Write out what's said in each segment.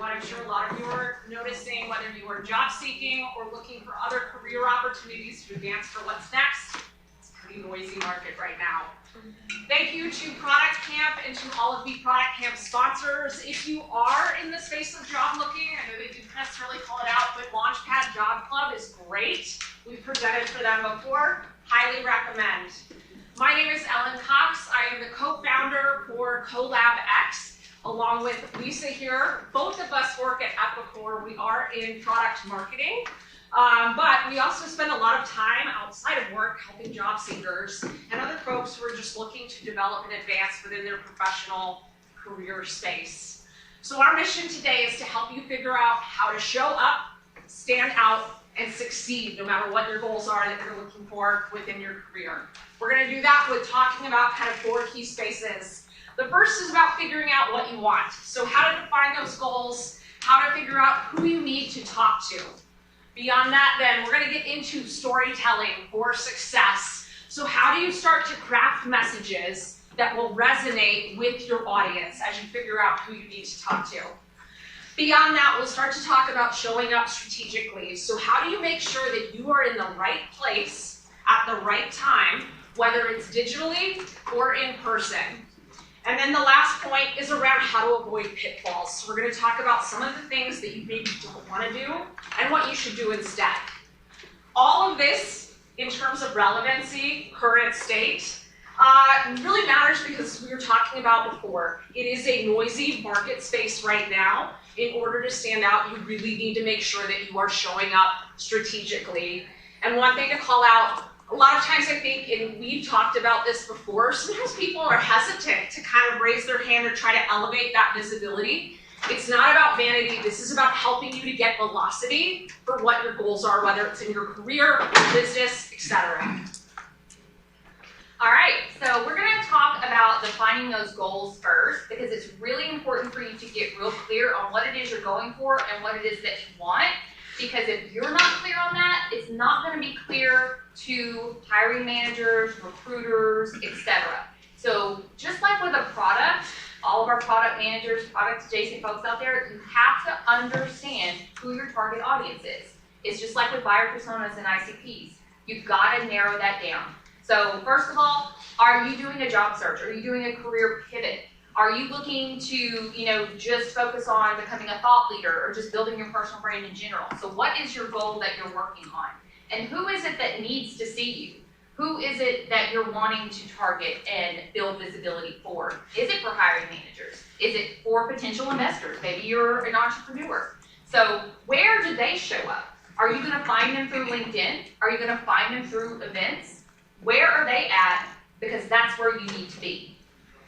what I'm sure a lot of you are noticing, whether you are job seeking or looking for other career opportunities to advance for what's next. It's a pretty noisy market right now. Thank you to ProductCamp and to all of the ProductCamp sponsors. If you are in the space of job looking, I know they didn't necessarily call it out, but Launchpad Job Club is great. We've presented for them before. Highly recommend. My name is Ellen Cox. I am the co-founder for CollabX, along with Lisa here. Both of us work at Epicor. We are in product marketing. But we also spend a lot of time outside of work helping job seekers and other folks who are just looking to develop and advance within their professional career space. So our mission today is to help you figure out how to show up, stand out, and succeed no matter what your goals are that you're looking for within your career. We're going to do that with talking about kind of 4 key spaces. The first is about figuring out what you want. So how to define those goals, how to figure out who you need to talk to. Beyond that, then, we're going to get into storytelling for success. So how do you start to craft messages that will resonate with your audience as you figure out who you need to talk to? Beyond that, we'll start to talk about showing up strategically. So how do you make sure that you are in the right place at the right time, whether it's digitally or in person? And then the last point is around how to avoid pitfalls. So we're going to talk about some of the things that you maybe don't want to do and what you should do instead. All of this, in terms of relevancy, current state, really matters because we were talking about before. It is a noisy market space right now. In order to stand out, you really need to make sure that you are showing up strategically. And one thing to call out, a lot of times I think, and we've talked about this before, sometimes people are hesitant to kind of raise their hand or try to elevate that visibility. It's not about vanity. This is about helping you to get velocity for what your goals are, whether it's in your career, business, etc. All right, so we're going to talk about defining those goals first because it's really important for you to get real clear on what it is you're going for and what it is that you want. Because if you're not clear on that, it's not going to be clear to hiring managers, recruiters, etc. So just like with a product, all of our product managers, product adjacent folks out there, you have to understand who your target audience is. It's just like with buyer personas and ICPs. You've got to narrow that down. So first of all, are you doing a job search? Are you doing a career pivot? Are you looking to, just focus on becoming a thought leader or just building your personal brand in general? So what is your goal that you're working on? And who is it that needs to see you? Who is it that you're wanting to target and build visibility for? Is it for hiring managers? Is it for potential investors? Maybe you're an entrepreneur. So where do they show up? Are you going to find them through LinkedIn? Are you going to find them through events? Where are they at? Because that's where you need to be.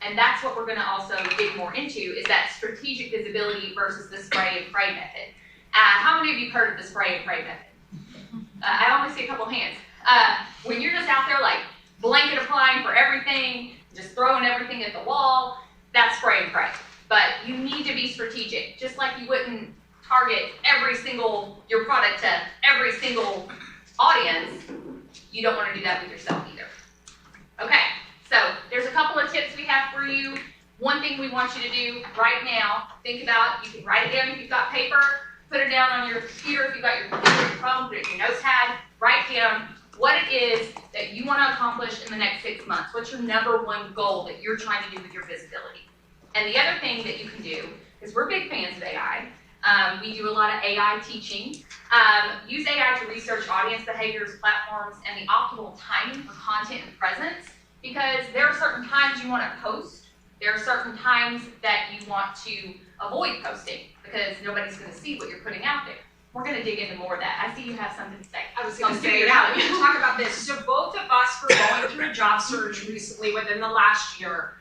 And that's what we're going to also dig more into, is that strategic visibility versus the spray and pray method. How many of you have heard of the spray and pray method? I only see a couple hands. When you're just out there like blanket applying for everything, just throwing everything at the wall, that's spray and pray. But you need to be strategic. Just like you wouldn't target your product to every single audience, you don't want to do that with yourself either. Okay. So there's a couple of tips we have for you. One thing we want you to do right now, think about, you can write it down if you've got paper, put it down on your computer if you've got your computer, your phone, put it in your notepad, write down what it is that you want to accomplish in the next 6 months. What's your #1 goal that you're trying to do with your visibility? And the other thing that you can do, is we're big fans of AI. We do a lot of AI teaching. Use AI to research audience behaviors, platforms, and the optimal timing for content and presence. Because there are certain times you want to post. There are certain times that you want to avoid posting because nobody's going to see what you're putting out there. We're going to dig into more of that. I see you have something to say. I was going to say, yeah, we can talk about this. So both of us were going through a job search recently within the last year.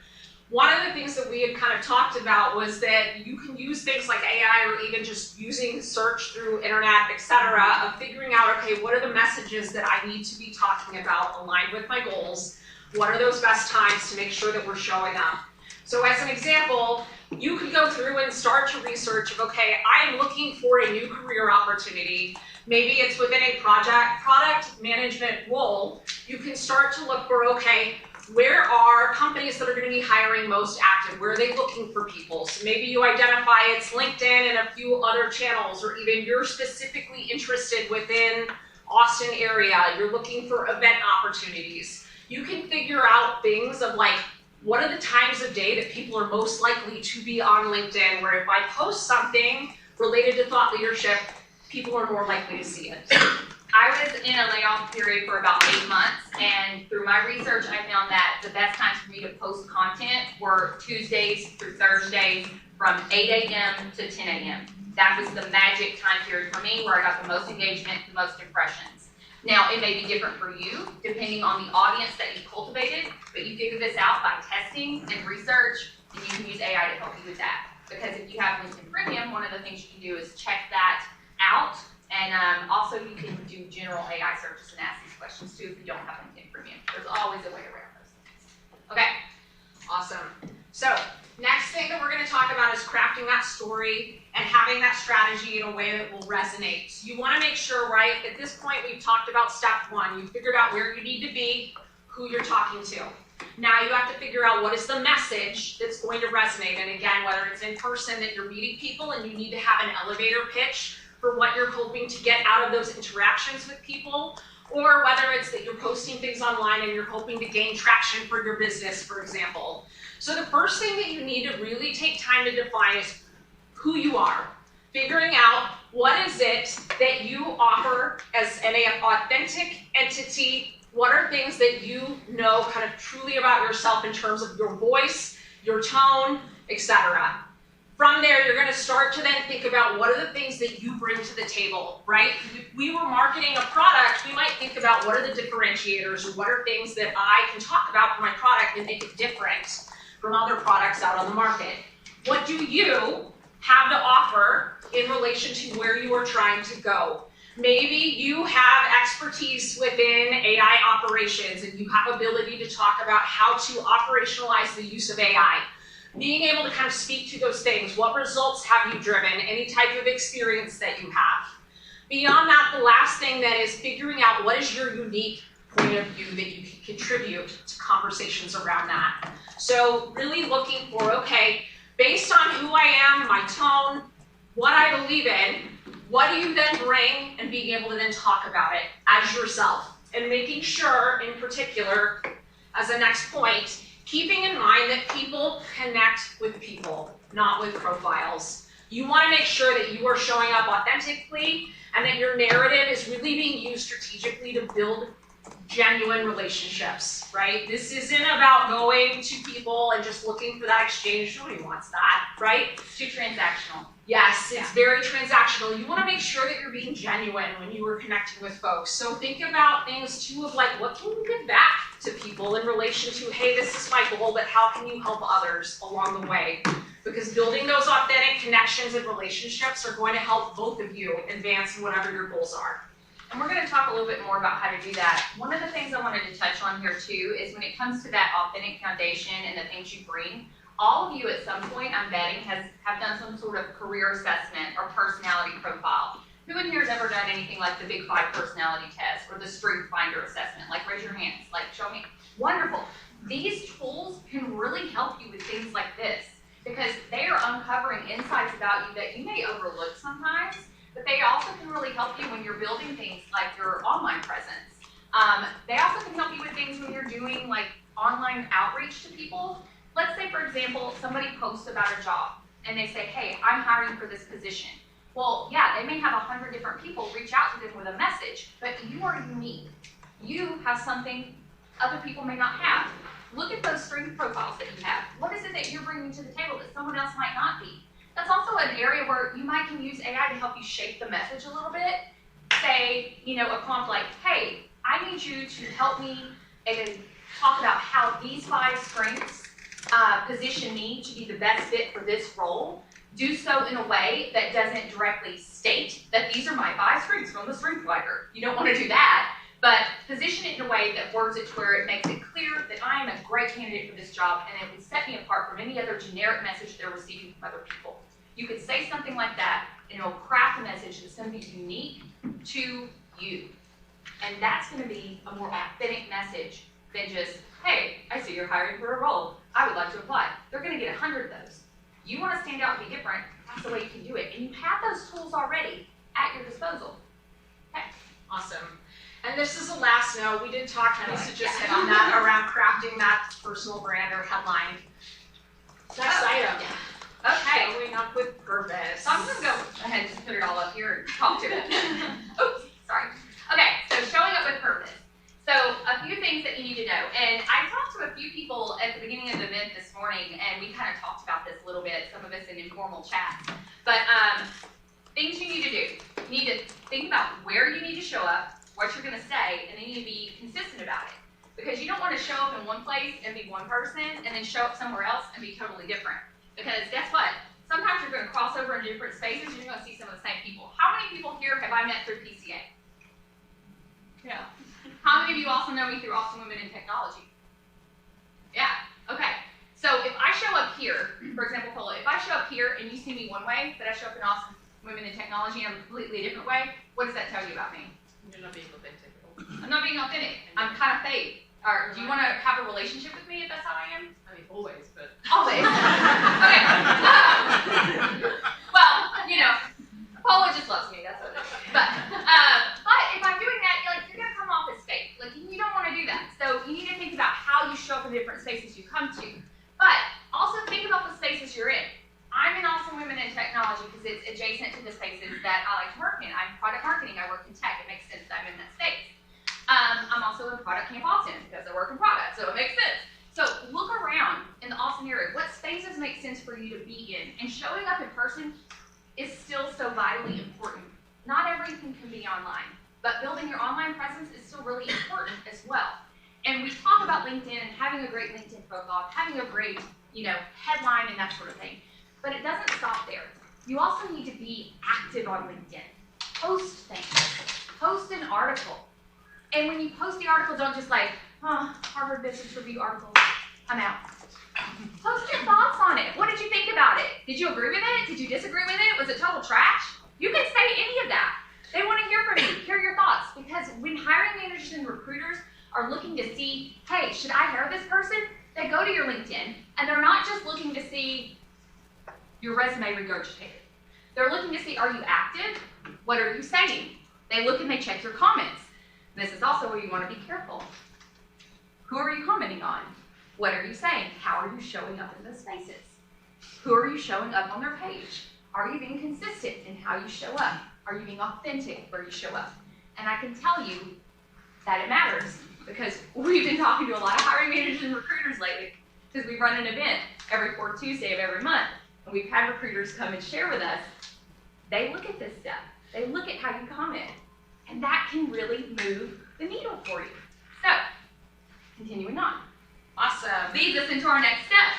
One of the things that we had kind of talked about was that you can use things like AI or even just using search through internet, etc., of figuring out, okay, what are the messages that I need to be talking about aligned with my goals? What are those best times to make sure that we're showing up? So as an example, you could go through and start to research of, okay, I am looking for a new career opportunity. Maybe it's within a product management role. You can start to look for, okay, Where are companies that are going to be hiring most active? Where are they looking for people? So maybe you identify it's LinkedIn and a few other channels, or even you're specifically interested within Austin area. You're looking for event opportunities. You can figure out things of like, what are the times of day that people are most likely to be on LinkedIn, where if I post something related to thought leadership, people are more likely to see it. I was in a layoff period for about 8 months, and through my research, I found that the best times for me to post content were Tuesdays through Thursdays from 8 a.m. to 10 a.m. That was the magic time period for me, where I got the most engagement, the most impressions. Now, it may be different for you, depending on the audience that you cultivated, but you figure this out by testing and research, and you can use AI to help you with that. Because if you have LinkedIn Premium, one of the things you can do is check that out. And also you can do general AI searches and ask these questions too if you don't have LinkedIn Premium. There's always a way around those things. Okay. Awesome. So next thing that we're going to talk about is crafting that story and having that strategy in a way that will resonate. So you want to make sure, right, at this point we've talked about step one. You figured out where you need to be, who you're talking to. Now you have to figure out what is the message that's going to resonate. And again, whether it's in person that you're meeting people and you need to have an elevator pitch for what you're hoping to get out of those interactions with people, or whether it's that you're posting things online and you're hoping to gain traction for your business, for example. So the first thing that you need to really take time to define is who you are. Figuring out what is it that you offer as an authentic entity. What are things that you know kind of truly about yourself in terms of your voice, your tone, etc. From there, you're going to start to then think about what are the things that you bring to the table, right? If we were marketing a product, we might think about what are the differentiators, or what are things that I can talk about for my product and make it different from other products out on the market. What do you have to offer in relation to where you are trying to go? Maybe you have expertise within AI operations and you have ability to talk about how to operationalize the use of AI. Being able to kind of speak to those things. What results have you driven? Any type of experience that you have. Beyond that, the last thing that is figuring out what is your unique point of view that you can contribute to conversations around that. So really looking for, okay, based on who I am, my tone, what I believe in, what do you then bring, and being able to then talk about it as yourself. And making sure, in particular, as a next point, keeping in mind that people connect with people, not with profiles. You want to make sure that you are showing up authentically and that your narrative is really being used strategically to build genuine relationships, right? This isn't about going to people and just looking for that exchange. Nobody wants that, right? It's too transactional. Yes, it's very transactional. You want to make sure that you're being genuine when you are connecting with folks. So think about things too of like, what can you give back to people in relation to, hey, this is my goal, but how can you help others along the way? Because building those authentic connections and relationships are going to help both of you advance in whatever your goals are. And we're going to talk a little bit more about how to do that. One of the things I wanted to touch on here too is when it comes to that authentic foundation and the things you bring, all of you at some point, I'm betting, have done some sort of career assessment or personality profile. Who in here has ever done anything like the Big 5 personality test or the Strength Finder assessment? Like, raise your hands, like, show me. Wonderful. These tools can really help you with things like this because they are uncovering insights about you that you may overlook sometimes, but they also can really help you when you're building things like your online presence. They also can help you with things when you're doing like online outreach to people. Let's say, for example, somebody posts about a job and they say, hey, I'm hiring for this position. Well, yeah, they may have 100 different people reach out to them with a message, but you are unique. You have something other people may not have. Look at those strength profiles that you have. What is it that you're bringing to the table that someone else might not be? That's also an area where you might can use AI to help you shape the message a little bit. Say, a prompt like, hey, I need you to help me and talk about how these 5 strengths position me to be the best fit for this role. Do so in a way that doesn't directly state that these are my 5 strengths from the Strength Finder. You don't want to do that, but position it in a way that words it to where it makes it clear that I am a great candidate for this job and it would set me apart from any other generic message they're receiving from other people. You could say something like that and it'll craft a message that's going to be unique to you. And that's going to be a more authentic message than just, hey, I see you're hiring for a role. I would like to apply. They're going to get 100 of those. You want to stand out and be different, that's the way you can do it. And you have those tools already at your disposal. Okay. Awesome. And this is the last note. We did talk, Lisa just hit on that, around crafting that personal brand or headline. Next item. Yeah. Okay. Showing up with purpose. So I'm going to go ahead and just put it all up here and talk to it. Oops, sorry. Okay, so showing up with purpose. So a few things that you need to know. And I talked to a few people at the beginning of the event this morning, and we kind of talked about this a little bit, some of us in informal chats. But things you need to do. You need to think about where you need to show up, what you're going to say, and then you need to be consistent about it. Because you don't want to show up in one place and be one person, and then show up somewhere else and be totally different. Because guess what? Sometimes you're going to cross over in different spaces and you're going to see some of the same people. How many people here have I met through PCA? Yeah. How many of you also know me through Awesome Women in Technology? Yeah, okay. So if I show up here, for example, Paula, if I show up here and you see me one way, but I show up in Awesome Women in Technology in a completely different way, what does that tell you about me? You're not being authentic. I'm not being authentic. I'm kind of fake. Or do you want to have a relationship with me if that's how I am? I mean, always, but... Always. Okay. Well, you know, Paula just loves me, that's what it is. But if I'm doing that, you're going to come off as fake. Like, you don't want to do that. So you need to think about how you show up in different spaces you come to. But also think about the spaces you're in. I'm in Awesome Women in Technology because it's adjacent to the spaces that I like to work in. I'm product marketing, I work in tech. It makes sense that I'm in that space. I'm also in ProductCamp Austin because I work in product, so it makes sense. So look around in the Austin area. What spaces make sense for you to be in? And showing up in person is still so vitally important. Not everything can be online, but building your online presence is still really important as well. And we talk about LinkedIn and having a great LinkedIn profile, having a great, headline and that sort of thing. But it doesn't stop there. You also need to be active on LinkedIn. Post things. Post an article. And when you post the article, don't just Harvard Business Review article, I'm out. Post your thoughts on it. What did you think about it? Did you agree with it? Did you disagree with it? Was it total trash? You can say any of that. They want to hear from you, hear your thoughts. Because when hiring managers and recruiters are looking to see, hey, should I hire this person? They go to your LinkedIn, and they're not just looking to see your resume regurgitated. They're looking to see, are you active? What are you saying? They look and they check your comments. This is also where you want to be careful. Who are you commenting on? What are you saying? How are you showing up in those spaces? Who are you showing up on their page? Are you being consistent in how you show up? Are you being authentic where you show up? And I can tell you that it matters because we've been talking to a lot of hiring managers and recruiters lately because we run an event every fourth Tuesday of every month. And we've had recruiters come and share with us. They look at this stuff. They look at how you comment. And that can really move the needle for you. So, continuing on. Awesome. Leads us into our next step.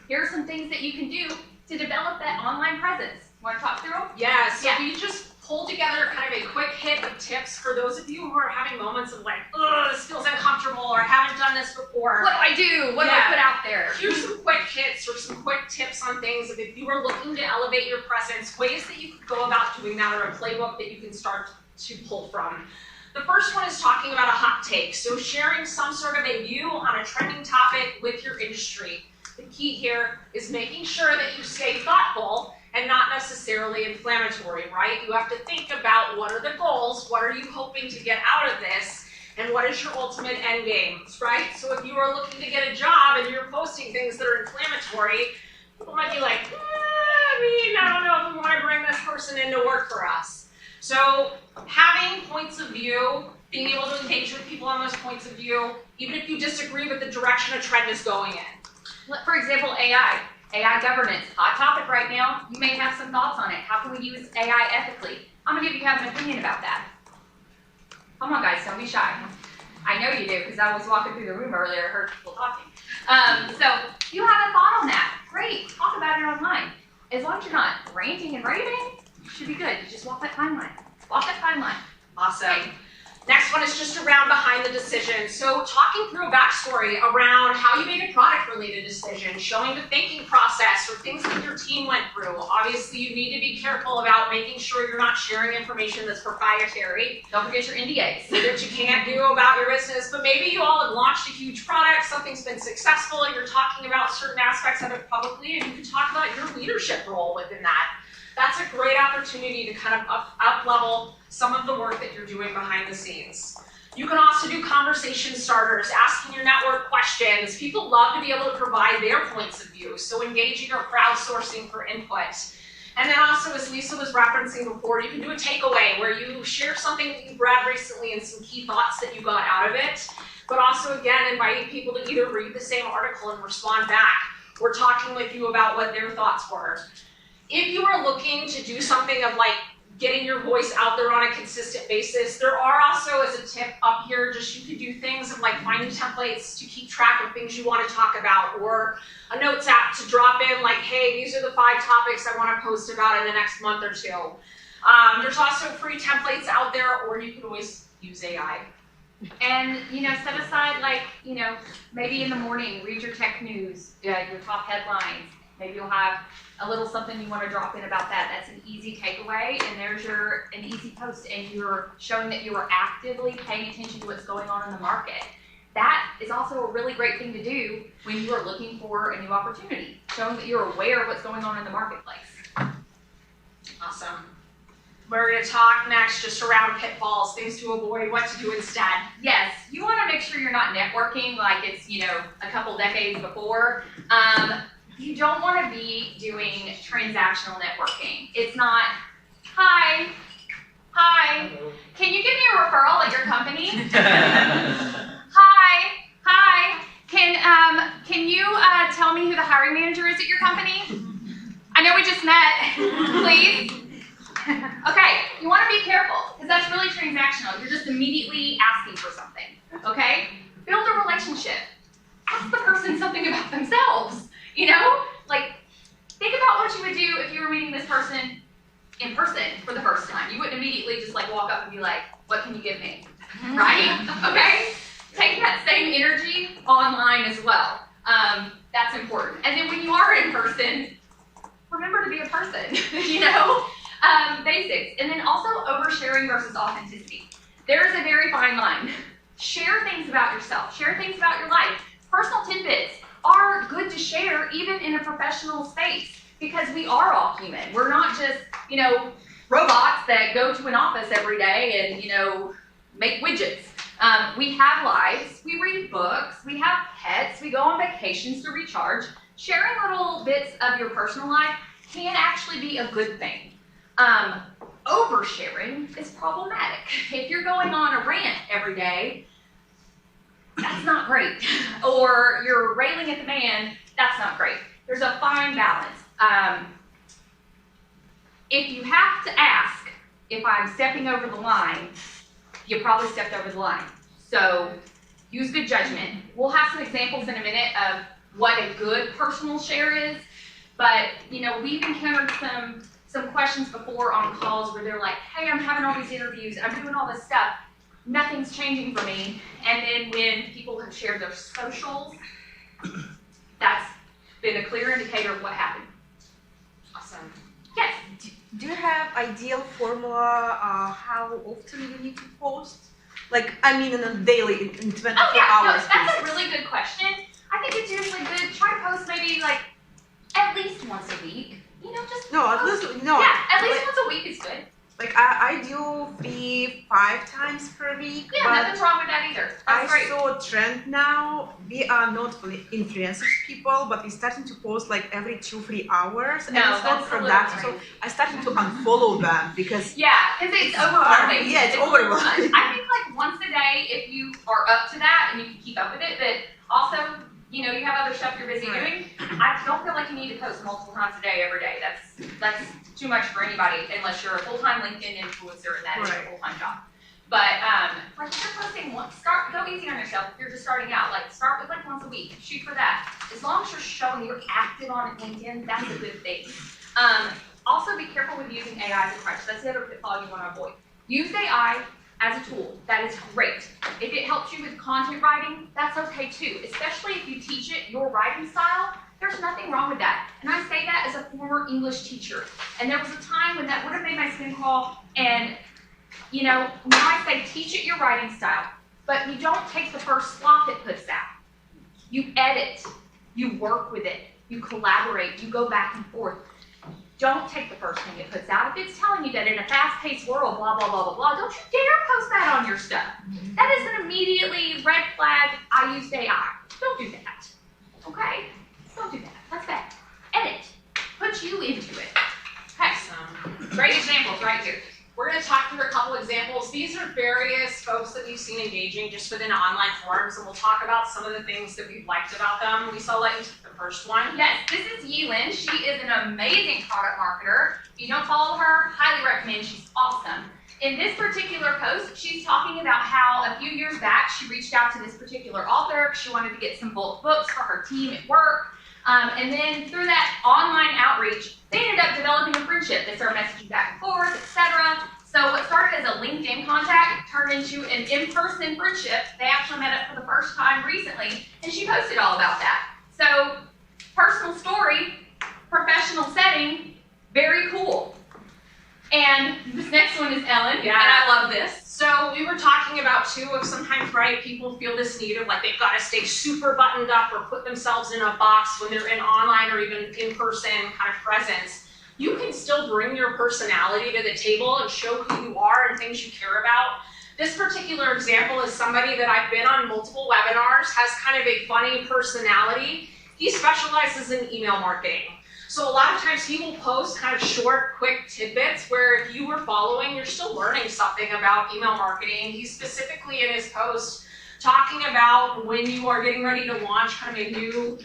Here are some things that you can do to develop that online presence. Want to talk through them? Yeah, so Yeah. we just pulled together kind of a quick hit of tips for those of you who are having moments of ugh, this feels uncomfortable, or I haven't done this before. What do I do? What do I put out there? Here's some quick hits or some quick tips on things if you are looking to elevate your presence, ways that you could go about doing that, or a playbook that you can start to pull from. The first one is talking about a hot take. So sharing some sort of a view on a trending topic with your industry. The key here is making sure that you stay thoughtful and not necessarily inflammatory, right? You have to think about what are the goals, what are you hoping to get out of this, and what is your ultimate end game, right? So if you are looking to get a job and you're posting things that are inflammatory, people might be like, I don't know if we want to bring this person in to work for us. So having points of view, being able to engage with people on those points of view, even if you disagree with the direction a trend is going in. For example, AI governance, hot topic right now. You may have some thoughts on it. How can we use AI ethically? How many of you have an opinion about that? Come on guys, don't be shy. I know you do because I was walking through the room earlier, I heard people talking. So you have a thought on that. Great, talk about it online. As long as you're not ranting and raving, you should be good. You just walk that fine line. Walk that fine line. Awesome. Next one is just around behind the decision. So talking through a backstory around how you made a product-related decision, showing the thinking process or things that your team went through. Obviously, you need to be careful about making sure you're not sharing information that's proprietary. Don't forget your NDAs. That you can't do about your business, but maybe you all have launched a huge product, something's been successful, and you're talking about certain aspects of it publicly, and you can talk about your leadership role within that. That's a great opportunity to kind of up-level some of the work that you're doing behind the scenes. You can also do conversation starters, asking your network questions. People love to be able to provide their points of view, so engaging or crowdsourcing for input. And then also, as Lisa was referencing before, you can do a takeaway where you share something that you've read recently and some key thoughts that you got out of it, but also, again, inviting people to either read the same article and respond back, or talking with you about what their thoughts were. If you are looking to do something of like getting your voice out there on a consistent basis, there are also, as a tip up here, just you could do things of like finding templates to keep track of things you want to talk about, or a notes app to drop in like, hey, these are the 5 topics I want to post about in the next month or 2. There's also free templates out there, or you can always use AI. And, set aside, like, maybe in the morning, read your tech news, your top headlines. Maybe you'll have a little something you want to drop in about that. That's an easy takeaway, and there's an easy post, and you're showing that you are actively paying attention to what's going on in the market. That is also a really great thing to do when you are looking for a new opportunity, showing that you're aware of what's going on in the marketplace. Awesome. We're going to talk next just around pitfalls, things to avoid, what to do instead. Yes, you want to make sure you're not networking like it's, a couple decades before. You don't want to be doing transactional networking. It's not, hi, can you give me a referral at your company? Hi, can you tell me who the hiring manager is at your company? I know we just met, please. Okay, you want to be careful, because that's really transactional. You're just immediately asking for something, okay? Build a relationship. Ask the person something about themselves. Like, think about what you would do if you were meeting this person in person for the first time. You wouldn't immediately just like walk up and be like, what can you give me? Right? Okay? Take that same energy online as well. That's important. And then when you are in person, remember to be a person, basics. And then also oversharing versus authenticity. There is a very fine line. Share things about yourself. Share things about your life. Personal tidbits are good to share even in a professional space, because we are all human. We're not just, robots that go to an office every day and, make widgets. We have lives, we read books, we have pets, we go on vacations to recharge. Sharing little bits of your personal life can actually be a good thing. Oversharing is problematic. If you're going on a rant every day, that's not great. Or you're railing at the man, that's not great. There's a fine balance. If you have to ask if I'm stepping over the line, you probably stepped over the line. So use good judgment. We'll have some examples in a minute of what a good personal share is, but we've encountered some questions before on calls where they're like, hey, I'm having all these interviews, I'm doing all this stuff. Nothing's changing for me. And then when people have shared their socials, that's been a clear indicator of what happened. Awesome. Yes? Do you have ideal formula how often you need to post? Like, I mean, in a daily, in 24 Oh yeah, no, hours. that's a really good question. I think it's usually good. Try to post maybe like at least once a week. Just No, at post. least, no. Yeah, at least like, once a week is good. Like, I do 3-5 times per week. Yeah, but nothing's wrong with that either. I That's great. saw a trend now. We are not influencers people, but we're starting to post like every 2-3 hours, and No, it's not that's a productive. little So I started to unfollow them because Yeah, because it's overwhelming. Yeah, it's overwhelming. I think like once a day, if you are up to that and you can keep up with it, but also, you have other stuff you're busy doing. I don't feel like you need to post multiple times a day every day. That's too much for anybody unless you're a full-time LinkedIn influencer and that is your full-time job. But like if you're posting go easy on yourself. If you're just starting out, like start with like once a week. Shoot for that. As long as you're showing you're active on LinkedIn, that's a good thing. Also be careful with using AI as a crutch. That's the other pitfall you want to avoid. Use AI as a tool, that is great. If it helps you with content writing, that's okay too, especially if you teach it your writing style. There's nothing wrong with that. And I say that as a former English teacher. And there was a time when that would have made my skin crawl. And, you know, now I say teach it your writing style. But you don't take the first slop it puts out. You edit. You work with it. You collaborate. You go back and forth. Don't take the first thing it puts out. If it's telling you that in a fast-paced world, blah, blah, blah, blah, blah, don't you dare post that on your stuff. That is an immediately red flag, I used AI. Don't do that. Okay? Don't do that. That's bad. Edit. Put you into it. Okay, some great examples right here. We're going to talk through a couple examples. These are various folks that we've seen engaging just within online forums, and we'll talk about some of the things that we've liked about them. We saw like the first one. Yes, this is Yilin. She is an amazing product marketer. If you don't follow her, highly recommend. She's awesome. In this particular post, she's talking about how a few years back, she reached out to this particular author. She wanted to get some bulk books for her team at work. And then through that online outreach, they ended up developing a friendship. They started messaging back and forth, etc. So what started as a LinkedIn contact turned into an in-person friendship. They actually met up for the first time recently, and she posted all about that. So personal story, professional setting, very cool. And this next one is Ellen, and I love this. So we were talking about too of sometimes, right, people feel this need of like they've got to stay super buttoned up or put themselves in a box when they're in online or even in-person kind of presence. You can still bring your personality to the table and show who you are and things you care about. This particular example is somebody that I've been on multiple webinars, has kind of a funny personality. He specializes in email marketing. So a lot of times he will post kind of short, quick tidbits where if you were following, you're still learning something about email marketing. He's specifically in his post talking about when you are getting ready to launch kind of a new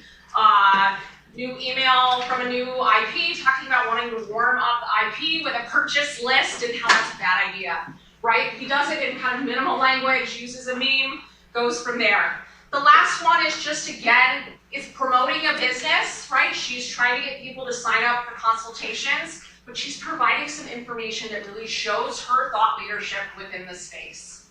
email from a new IP, talking about wanting to warm up the IP with a purchase list and how that's a bad idea, right? He does it in kind of minimal language, uses a meme, goes from there. The last one is just, again, is promoting a business, right? She's trying to get people to sign up for consultations, but she's providing some information that really shows her thought leadership within the space.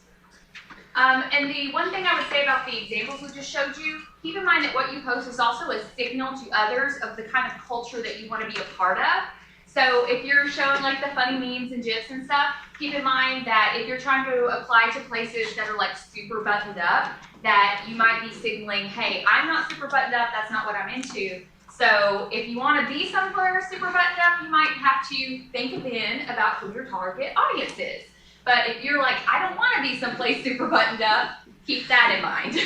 And the one thing I would say about the examples we just showed you, keep in mind that what you post is also a signal to others of the kind of culture that you want to be a part of. So if you're showing like the funny memes and GIFs and stuff, keep in mind that if you're trying to apply to places that are like super buttoned up, that you might be signaling, hey, I'm not super buttoned up, that's not what I'm into. So if you want to be somewhere super buttoned up, you might have to think again about who your target audience is. But if you're like, I don't want to be someplace super buttoned up, keep that in mind.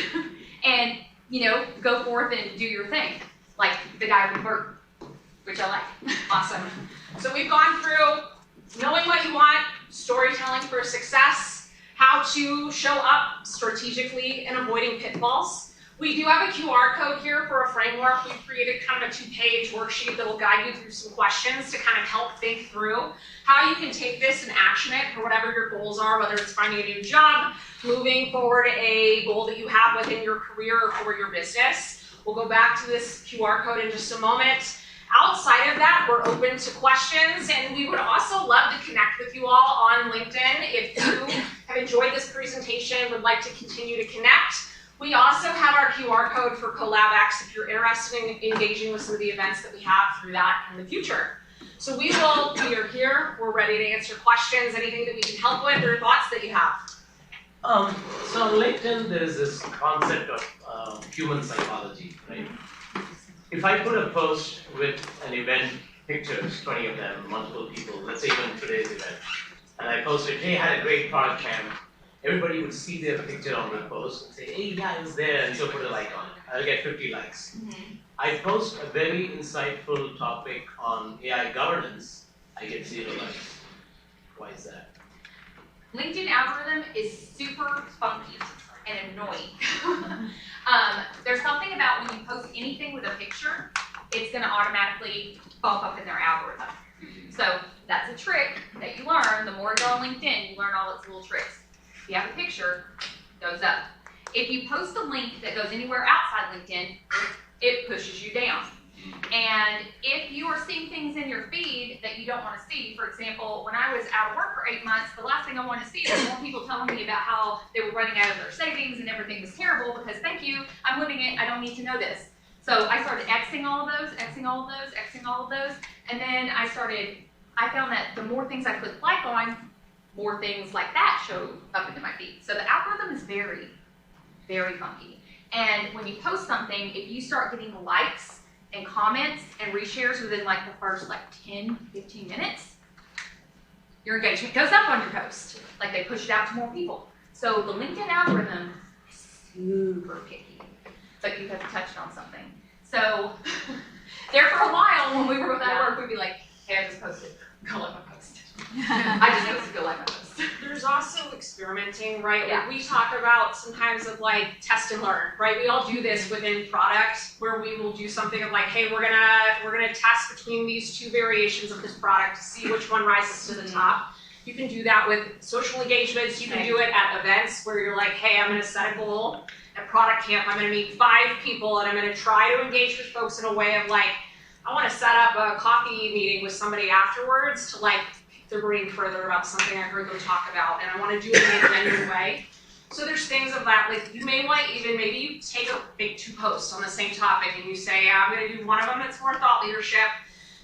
And, you know, go forth and do your thing. Like the guy with Bert, which I like. Awesome. So we've gone through knowing what you want, storytelling for success, how to show up strategically and avoiding pitfalls. We do have a QR code here for a framework. We've created kind of a 2-page worksheet that will guide you through some questions to kind of help think through how you can take this and action it for whatever your goals are, whether it's finding a new job, moving forward a goal that you have within your career or for your business. We'll go back to this QR code in just a moment. Outside of that, we're open to questions, and we would also love to connect with you all on LinkedIn. If you have enjoyed this presentation, would like to continue to connect, we also have our QR code for CollabX if you're interested in engaging with some of the events that we have through that in the future. So we are here, we're ready to answer questions, anything that we can help with, or thoughts that you have. So on LinkedIn, there is this concept of human psychology, right? If I put a post with an event pictures, 20 of them, multiple people, let's say even today's event, and I posted, hey, I had a great product camp, everybody would see their picture on the post and say, hey, yeah, I was there, and she'll put a like on it. I'll get 50 likes. I post a very insightful topic on AI governance, I get 0 likes. Why is that? LinkedIn algorithm is super funky and annoying. There's something about when you post anything with a picture, it's going to automatically bump up in their algorithm. So that's a trick that you learn. The more you're on LinkedIn, you learn all its little tricks. If you have a picture, it goes up. If you post a link that goes anywhere outside LinkedIn, it pushes you down. And if you are seeing things in your feed that you don't want to see, for example, when I was out of work for 8 months, the last thing I wanted to see was more people telling me about how they were running out of their savings and everything was terrible because thank you, I'm living it, I don't need to know this. So I started Xing all of those, Xing all of those, Xing all of those, and then I found that the more things I clicked like on, more things like that showed up into my feed. So the algorithm is very, very funky. And when you post something, if you start getting likes and comments and reshares within like the first 10, 15 minutes, your engagement goes up on your post. Like they push it out to more people. So the LinkedIn algorithm is super picky, but you have touched on something. So there for a while when we were without work, we'd be like, hey, I just posted, go like my post. I just posted, go like my post. There's also experimenting, right? Yeah. Like we talk about sometimes of test and learn, right? We all do this within product where we will do something of hey, we're gonna test between these two variations of this product to see which one rises to the top. You can do that with social engagements. You can do it at events where you're hey, I'm gonna set a goal at ProductCamp. I'm gonna meet 5 people and I'm gonna try to engage with folks in a way of I want to set up a coffee meeting with somebody afterwards to pick their brain further about something I heard them talk about, and I want to do it in a genuine way. So there's things of that, you may maybe you make 2 posts on the same topic and you say, I'm going to do one of them that's more thought leadership.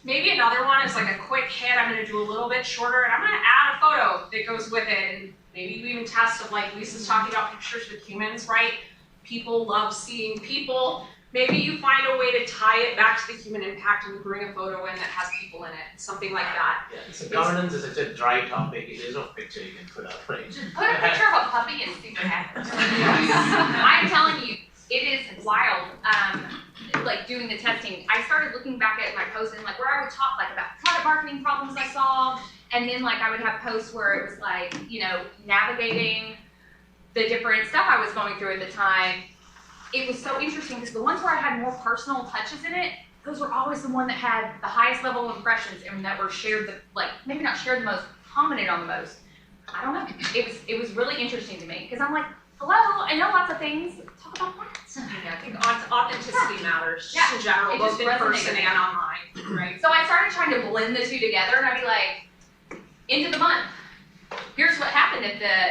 Maybe another one is a quick hit, I'm going to do a little bit shorter, and I'm going to add a photo that goes with it, and maybe you even test of Lisa's talking about pictures with humans, right? People love seeing people. Maybe you find a way to tie it back to the human impact and you bring a photo in that has people in it, something like that. Yeah, so governance is such a dry topic, it is no picture you can put up, right? Just put a picture of a puppy and see what happens. I'm telling you, it is wild. Doing the testing, I started looking back at my posts and where I would talk about product marketing problems I saw, and then I would have posts where it was navigating the different stuff I was going through at the time. It was so interesting because the ones where I had more personal touches in it, those were always the one that had the highest level of impressions and that were shared maybe not shared the most, commented on the most. I don't know. It was really interesting to me because I'm hello, I know lots of things. Talk about that. Yeah, I think authenticity matters just in general, it both just in person resonated. and online, right? So I started trying to blend the two together, and I'd be end of the month. Here's what happened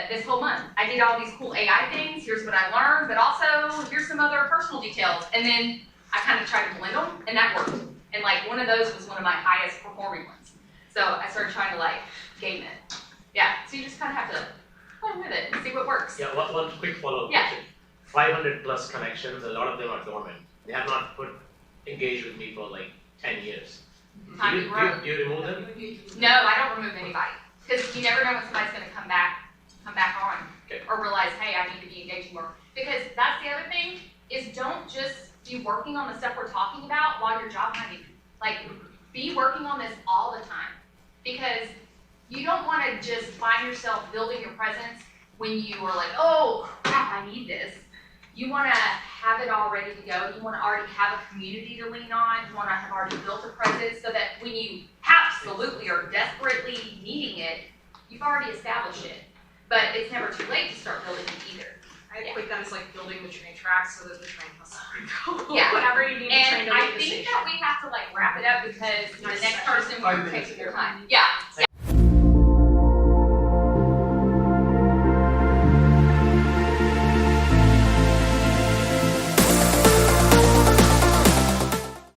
this whole month. I did all these cool AI things. Here's what I learned, but also here's some other personal details. And then I kind of tried to blend them, and that worked. And one of those was one of my highest performing ones. So I started trying to game it. Yeah. So you just kind of have to play with it and see what works. Yeah, one quick follow-up question. 500 plus connections, a lot of them are dormant. They have not engaged with me for 10 years. Time to grow. Do you remove them? No, I don't remove anybody. Because you never know when somebody's going to come back on, or realize, hey, I need to be engaging more. Because that's the other thing, is don't just be working on the stuff we're talking about while you're job hunting. Be working on this all the time. Because you don't want to just find yourself building your presence when you are oh, crap, I need this. You want to have it all ready to go. You want to already have a community to lean on. You want to have already built a presence so that when you absolutely are desperately needing it, you've already established it. But it's never too late to start building it either. I equate that as building the train tracks so that the train has to go. Yeah. Whatever you need to train And to I make the think station. that we have to wrap it up because the next person will take their time. Yeah.